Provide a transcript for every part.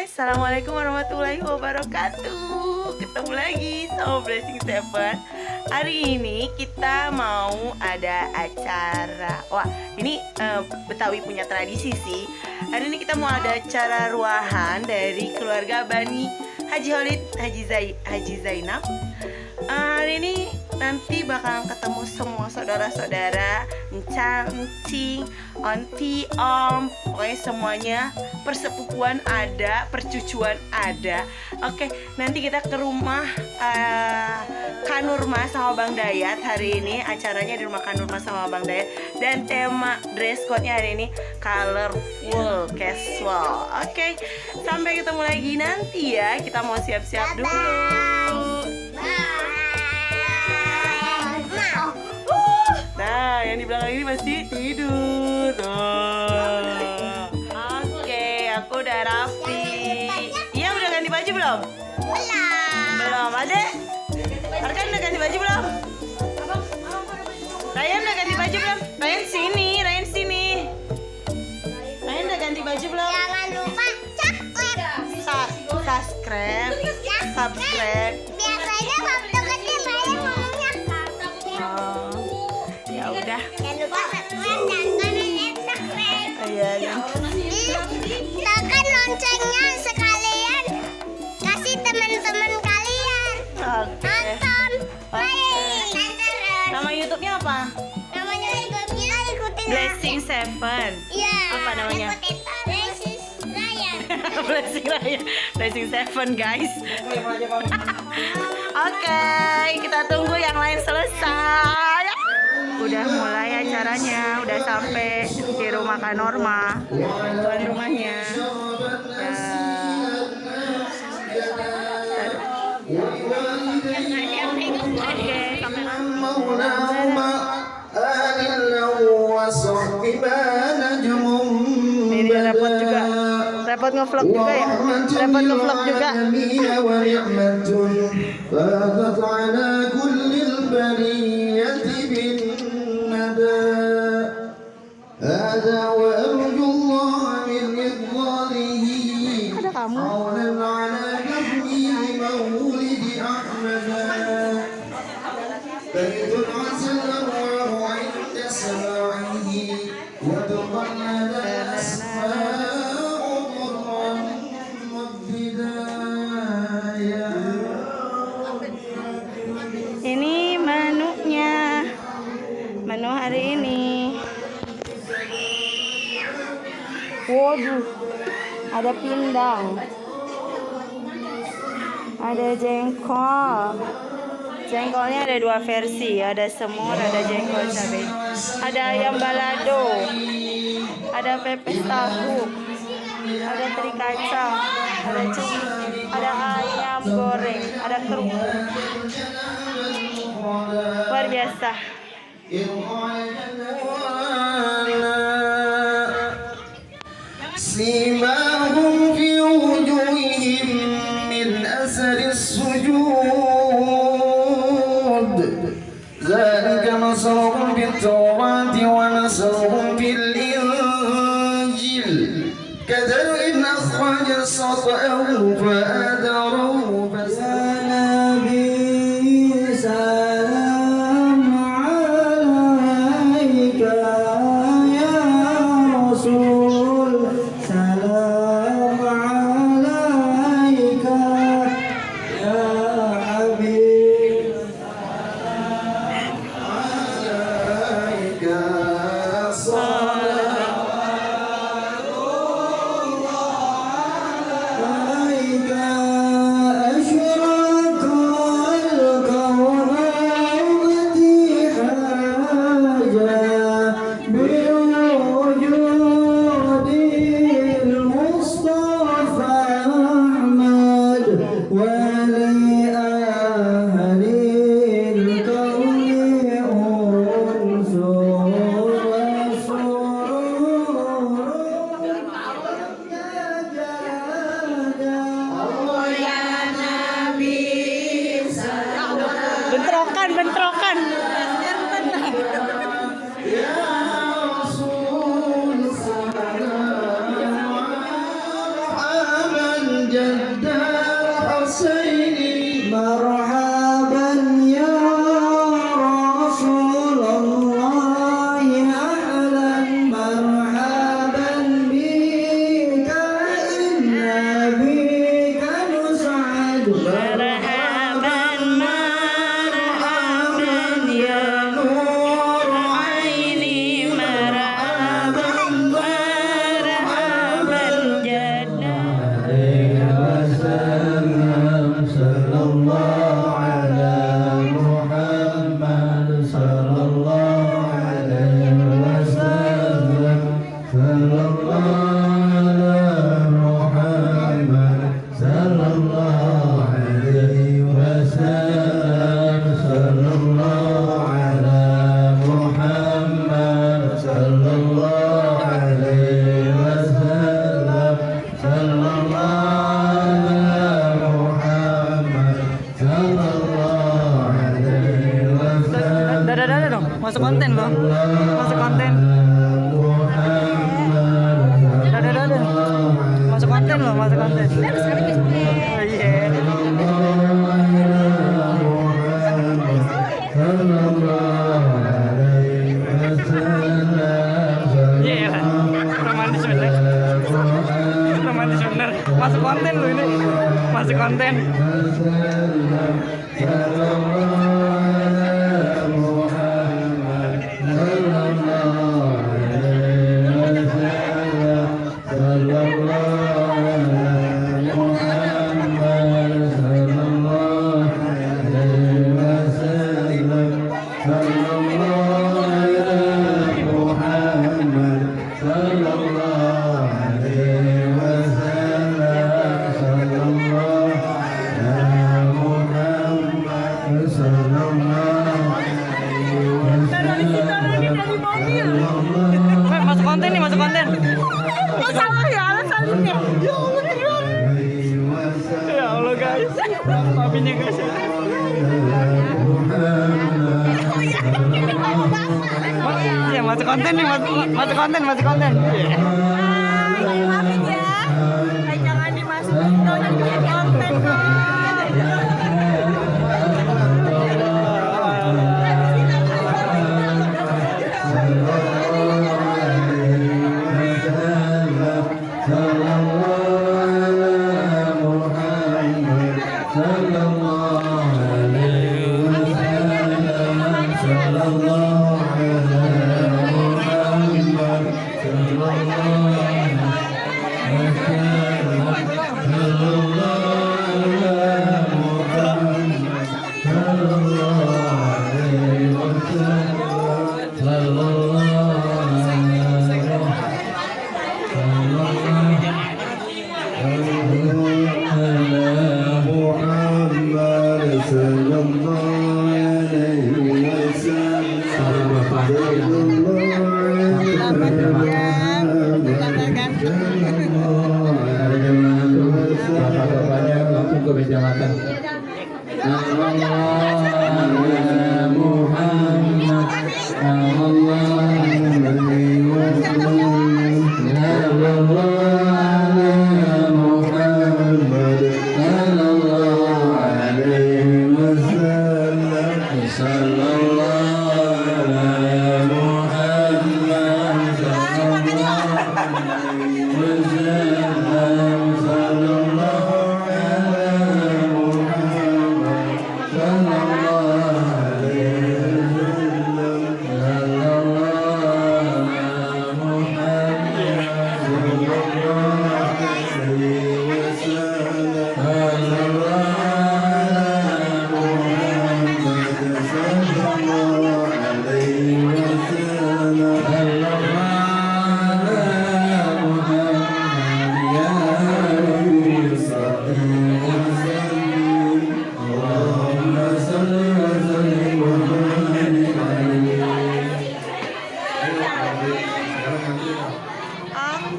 guys, assalamualaikum warahmatullahi wabarakatuh. Ketemu lagi sama Blessing Seven. Hari ini kita mau ada acara. Wah, ini Betawi punya tradisi sih. Hari ini kita mau ada acara ruahan dari keluarga Bani Haji Holid Haji Zainab. Hari ini nanti bakalan ketemu semua saudara-saudara, encang-encing, onti, om, pokoknya semuanya. Persepupuan ada, percucuan ada. Oke, nanti kita ke rumah Kanurma sama Bang Dayat. Hari ini acaranya di rumah Kanurma sama Bang Dayat. Dan tema dress code-nya hari ini colorful, casual. Oke, sampai ketemu lagi nanti ya. Kita mau siap-siap dulu. Nah, yang di belakang ini masih tidur. Oke, aku udah rapi. Iya, udah ganti baju belum? Belum. Ada? Arkan udah ganti baju belum? Ryan udah ganti baju belum? Ryan sini. Ryan udah ganti baju belum? Jangan lupa Subscribe. Biasanya waktu kecil saya ngomongnya Ya udah. jangan lupa subscribe dan subscribe. Iya. Tekan loncengnya sekalian, kasih teman-teman kalian Oke. nonton. Baik. Nama YouTube-nya apa? Namanya YouTube-nya ikutin Blessing Seven. Iya. Apa namanya? Ikutin Blessing Ryan. Blessing Raya, Blessing Seven guys. Oke, kita tunggu yang lain selesai. Udah mulai acaranya, udah sampai di rumah Kanorma, tuan rumahnya. Oke, sampai ini repot juga. Repot ngevlog juga ya? Repot ngevlog juga. Ada kamu. Ini menunya, menu hari ini. Waduh, ada pindang, ada jengkol. Jengkolnya ada dua versi, ada semur, ada jengkol cabai. Ada ayam balado, ada pepes tahu, ada teri kacang, ada cumi, ada ayam goreng, ada kerupuk. Luar biasa. سيماهم في وجوههم من أثر السجود ذلك مثلهم في التوراة ومثلهم في الإنجيل كزرع أخرج شطأه فآزره فاستغلظ سلام عليك يا رسول سلام عليك يا حبيب عليك صلوات الله عليك أشرق Masuk konten lu ini. Masuk konten. Masuk konten nih, masuk konten. Oh salah ya alasannya. Ya Allah beneran. Ya Allah guys. Papinya guys. Ya masuk konten nih, masuk konten, masuk konten. Maafin ya. Jangan dimasukin dong yang konten Bapak-bapaknya langsung ke meja makan.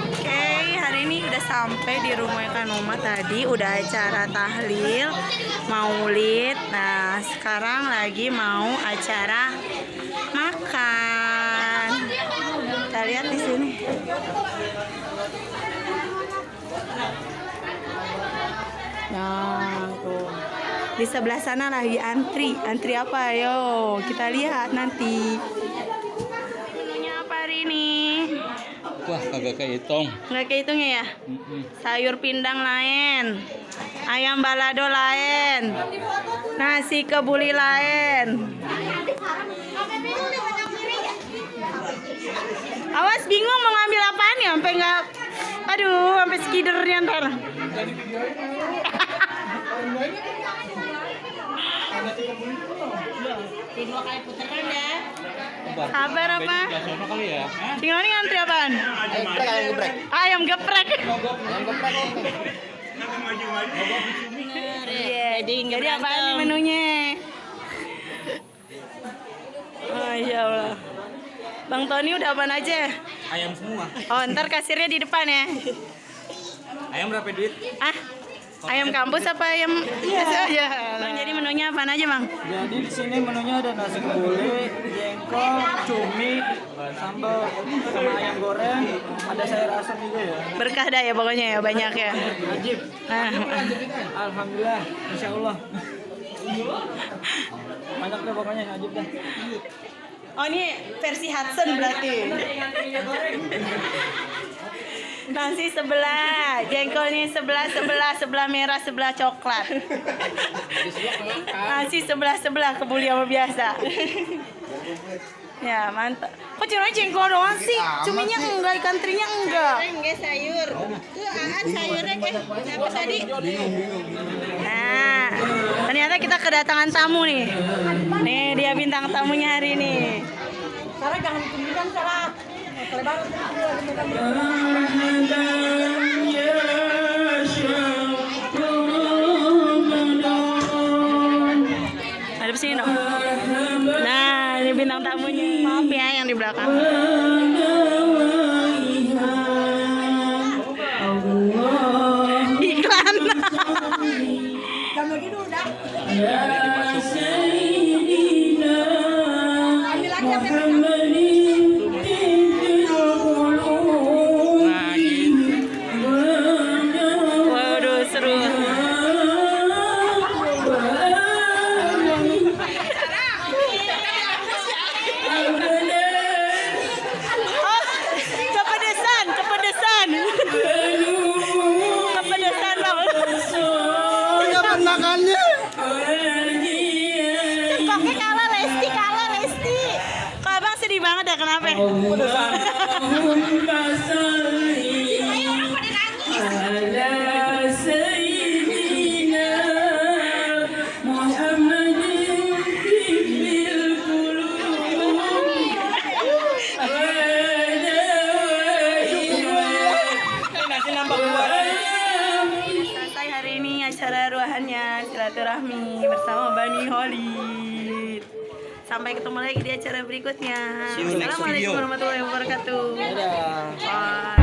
Oke, hari ini udah sampai di rumah Kak Noma. Tadi udah acara tahlil, maulid. Nah, sekarang lagi mau acara makan. Kita lihat di sini. Nah, tuh. Di sebelah sana lagi antri. Antri apa? Ayo, kita lihat nanti. Menunya apa hari ini? Wah, kagak kehitung. Nggak kehitungnya ya? Sayur pindang lain, ayam balado lain, nasi kebuli lain. Awas bingung mau ngambil apaan ya? Sampai nggak, aduh, sampai skidernya ntar. Dua kali putaran ya. Sabar apa? Tinggal ini ngantri apaan? Ayam geprek. Jadi apaan nih menunya? Masya Allah. Bang Tony udah apaan aja? Ayam semua. Oh, ntar kasirnya di depan ya. Ayam berapa duit? Ah, ayam kampus apa ayam biasa aja? Bang, jadi menunya apaan aja, Bang? Jadi di sini menunya ada nasi kebuli, jengkol, cumi, sambal, sama ayam goreng, ada sayur asam juga ya. Berkah dah ya pokoknya ya, banyak ya. Wajib. Nah, Alhamdulillah, Masya Allah. Banyak deh pokoknya, wajib dah. oh ini versi Hudson berarti. Nasi sebelah, jengkolnya sebelah merah, sebelah coklat. Nasi sebelah kebuli sama biasa. Ya mantap. Kok cuma jengkol doang sih? Cuminya enggak, ikan terinya enggak. Enggak sayur. Tuh sayurnya apa tadi? Nah, ternyata kita kedatangan tamu nih. Nih dia bintang tamunya hari ini. Sarah jangan tinggikan Sarah. Kelebar. Ada sini no. Nah, ini bintang tamunya. Maaf ya yang di belakang. Iklan. Jam lagi dulu dah. Waduh, seru. Oh, kepedesan. Kepedesan, Bang. Kapan makannya? Cengkoknya kalah Lesti. Kok Abang sedih banget ya, kenapa? Nasi nambah buah. Selesai hari ini acara ruahannya silaturahmi bersama Bani Holid. Sampai ketemu lagi di acara berikutnya. See you next Assalamualaikum video. warahmatullahi wabarakatuh. Dadah. Bye.